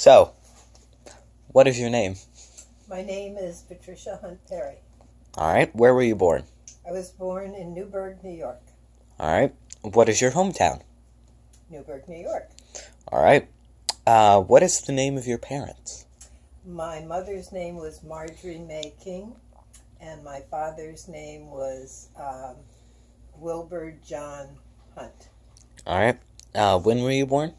So, what is your name? My name is Patricia Hunt Perry. Alright, where were you born? I was born in Newburgh, New York. Alright, what is your hometown? Newburgh, New York. Alright, what is the name of your parents? My mother's name was Marjorie May King, and my father's name was Wilbur John Hunt. Alright, when were you born?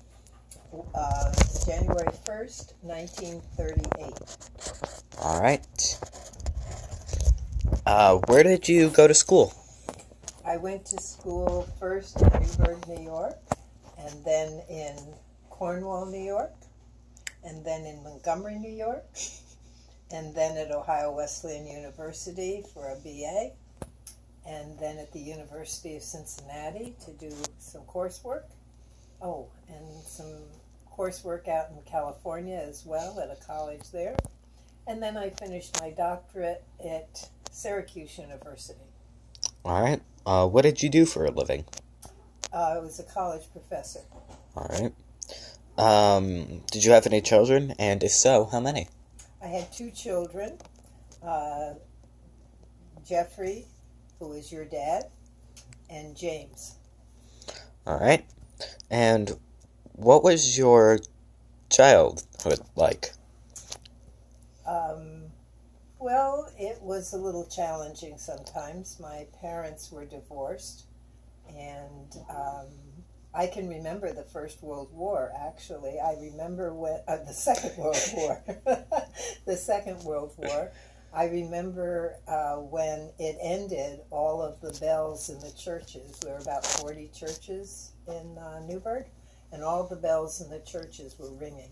January 1st, 1938. Alright. Where did you go to school? I went to school first in Newburgh, New York, and then in Cornwall, New York, and then in Montgomery, New York, and then at Ohio Wesleyan University for a BA, and then at the University of Cincinnati to do some coursework. Oh, and some coursework out in California as well at a college there. And then I finished my doctorate at Syracuse University. Alright, what did you do for a living? I was a college professor. Alright. Did you have any children? And if so, how many? I had 2 children, Jeffrey, who is your dad, and James. Alright. And what was your childhood like? Well, it was a little challenging sometimes. My parents were divorced, and I can remember the First World War, actually. I remember when, the Second World War. The Second World War. I remember when it ended, all of the bells in the churches. There were about 40 churches in Newburgh, and all the bells in the churches were ringing.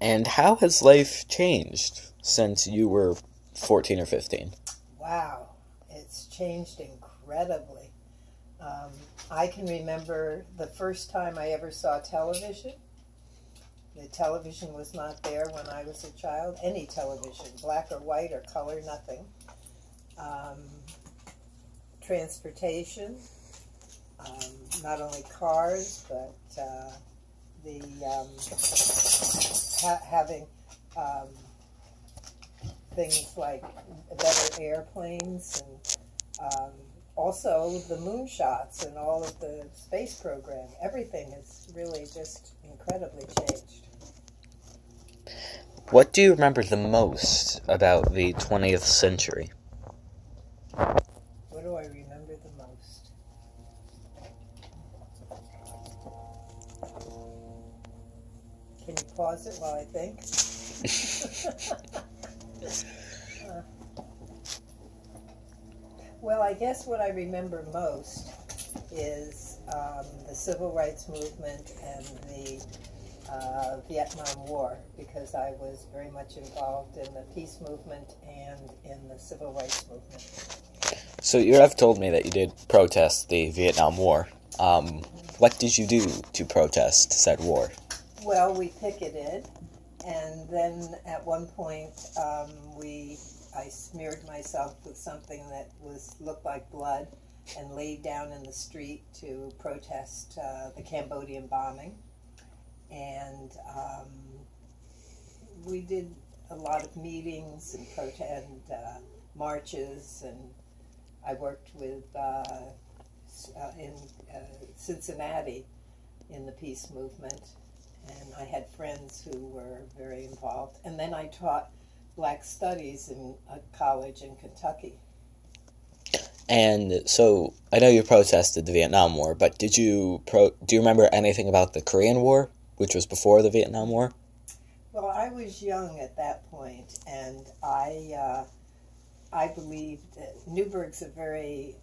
And how has life changed since you were 14 or 15? Wow, it's changed incredibly. I can remember the first time I ever saw television. The television was not there when I was a child. Any television, black or white or color, nothing. Transportation, not only cars, but having things like better airplanes, and also the moonshots and all of the space program. Everything has really just incredibly changed. What do you remember the most about the 20th century? What do I remember the most? Can you pause it while I think? Well, I guess what I remember most is the Civil Rights Movement and the Vietnam War, because I was very much involved in the peace movement and in the Civil Rights movement. So you have told me that you did protest the Vietnam War. What did you do to protest said war? Well, we picketed, and then at one point I smeared myself with something that looked like blood and laid down in the street to protest the Cambodian bombing. And we did a lot of meetings and marches, and I worked with in Cincinnati in the peace movement, and I had friends who were very involved. And then I taught Black Studies in a college in Kentucky. And so, I know you protested the Vietnam War, but do you remember anything about the Korean War, which was before the Vietnam War? Well, I was young at that point, and I believed Newburgh's a very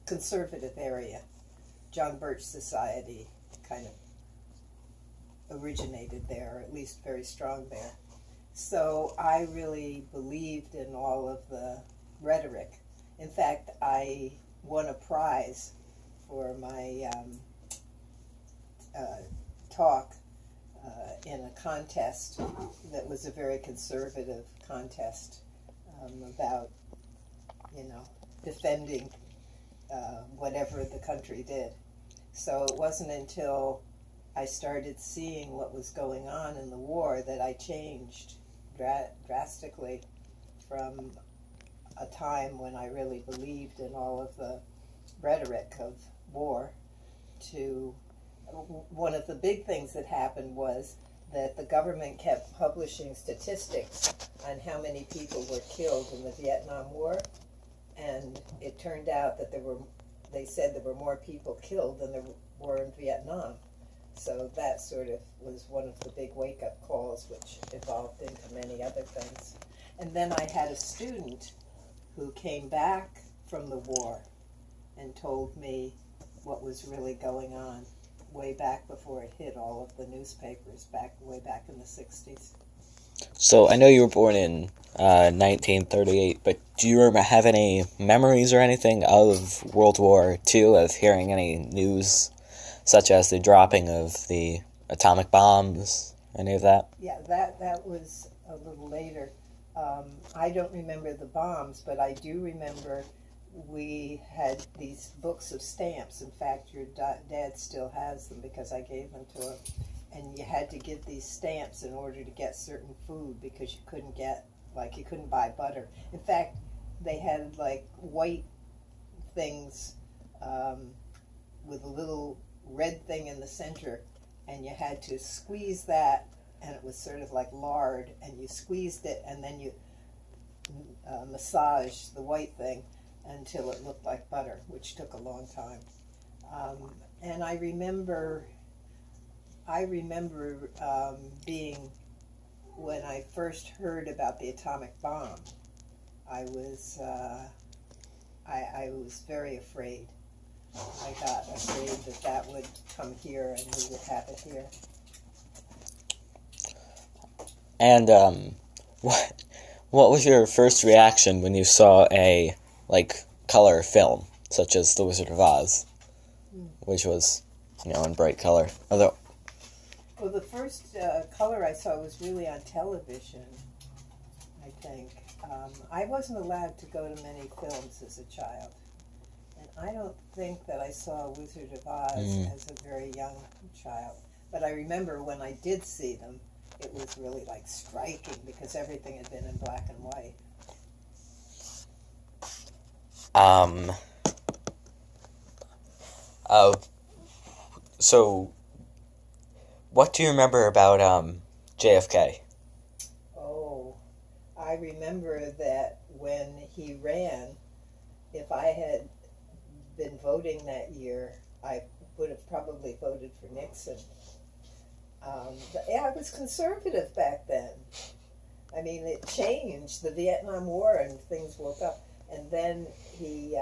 conservative area. John Birch Society kind of originated there, or at least very strong there. So I really believed in all of the rhetoric. In fact, I won a prize for my talk in a contest that was a very conservative contest about, defending whatever the country did. So it wasn't until I started seeing what was going on in the war, that I changed drastically from a time when I really believed in all of the rhetoric of war to one of the big things that happened was that the government kept publishing statistics on how many people were killed in the Vietnam War, and it turned out that they said there were more people killed than there were in Vietnam. So that sort of was one of the big wake-up calls, which evolved into many other things. And then I had a student who came back from the war and told me what was really going on way back before it hit all of the newspapers, way back in the 60s. So I know you were born in 1938, but do you have any memories or anything of World War II, of hearing any news, such as the dropping of the atomic bombs, any of that? Yeah, that was a little later. I don't remember the bombs, but I do remember we had these books of stamps. In fact, your dad still has them because I gave them to him. And you had to give these stamps in order to get certain food because you couldn't get, like, you couldn't buy butter. In fact, they had, like, white things with a little red thing in the center, and you had to squeeze that, and it was sort of like lard, and you squeezed it, and then you massaged the white thing until it looked like butter, which took a long time. And I remember being, when I first heard about the atomic bomb, I was very afraid. I got afraid that would come here and we would have it here. And what was your first reaction when you saw a color film such as The Wizard of Oz, which was in bright color? Although, well, the first color I saw was really on television, I think. I wasn't allowed to go to many films as a child. And I don't think that I saw Wizard of Oz as a very young child. But I remember when I did see them, it was really like striking because everything had been in black and white. So what do you remember about JFK? Oh, I remember that when he ran, if I had been voting that year, I would have probably voted for Nixon. But yeah, I was conservative back then. I mean, it changed, the Vietnam War, and things woke up. And then he,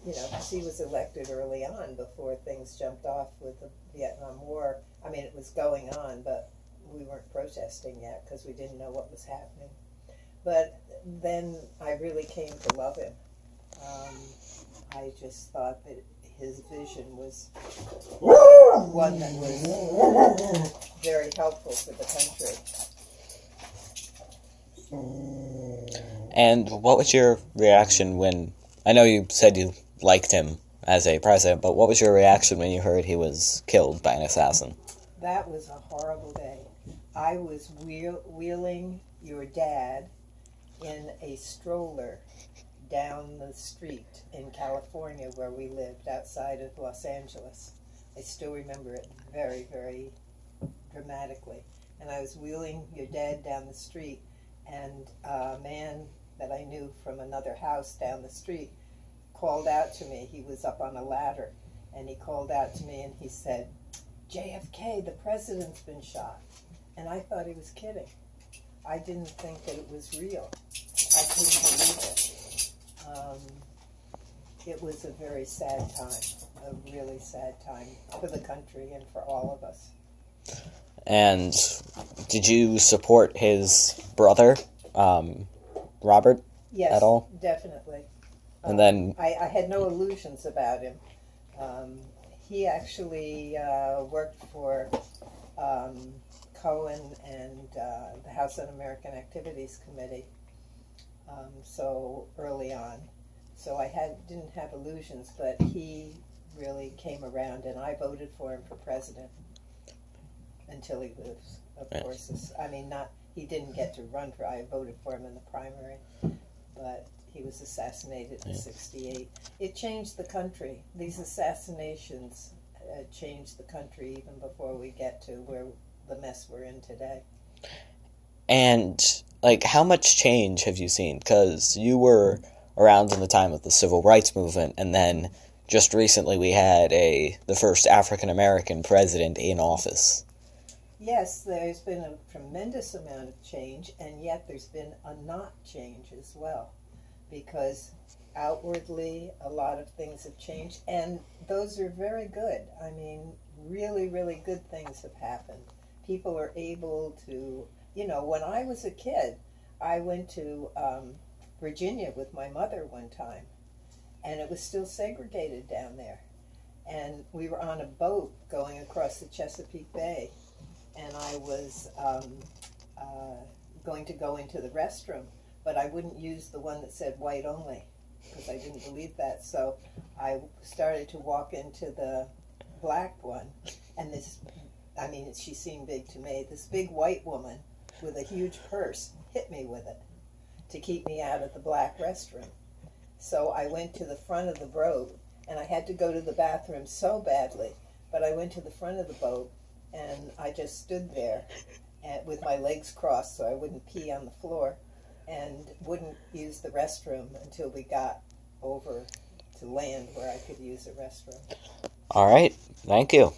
because he was elected early on before things jumped off with the Vietnam War. I mean, it was going on, but we weren't protesting yet because we didn't know what was happening. But then I really came to love him. I just thought that his vision was one that was very helpful for the country. And what was your reaction when, I know you said you liked him as a president, but what was your reaction when you heard he was killed by an assassin? That was a horrible day. I was wheeling your dad in a stroller down the street in California where we lived outside of Los Angeles. I still remember it very, very dramatically. And I was wheeling your dad down the street, and a man that I knew from another house down the street called out to me. He was up on a ladder, and he called out to me and he said, "JFK, the president's been shot." And I thought he was kidding. I didn't think that it was real. I couldn't believe it. It was a very sad time, a really sad time for the country and for all of us. And did you support his brother, Robert, yes, at all? Definitely. And then I had no illusions about him. He actually worked for Cohen and the House Un-American Activities Committee so early on. So I didn't have illusions, but he really came around, and I voted for him for president. until he was, of Right. course, I mean, not, he didn't get to run for, I voted for him in the primary, but he was assassinated in Yeah. '68. It changed the country. These assassinations changed the country even before we get to where the mess we're in today. And, like, how much change have you seen? Because you were around in the time of the Civil Rights Movement, and then just recently we had the first African-American president in office. Yes, there's been a tremendous amount of change, and yet there's been a not change as well, because outwardly a lot of things have changed, and those are very good. I mean, really, really good things have happened. People are able to, when I was a kid, I went to Virginia with my mother one time, and it was still segregated down there. And we were on a boat going across the Chesapeake Bay, and I was going to go into the restroom, but I wouldn't use the one that said white only, because I didn't believe that. So I started to walk into the black one, and she seemed big to me. This big white woman with a huge purse hit me with it to keep me out of the black restroom. So I went to the front of the boat, and I had to go to the bathroom so badly, but I went to the front of the boat, and I just stood there with my legs crossed so I wouldn't pee on the floor, and wouldn't use the restroom until we got over to land where I could use the restroom. All right, thank you.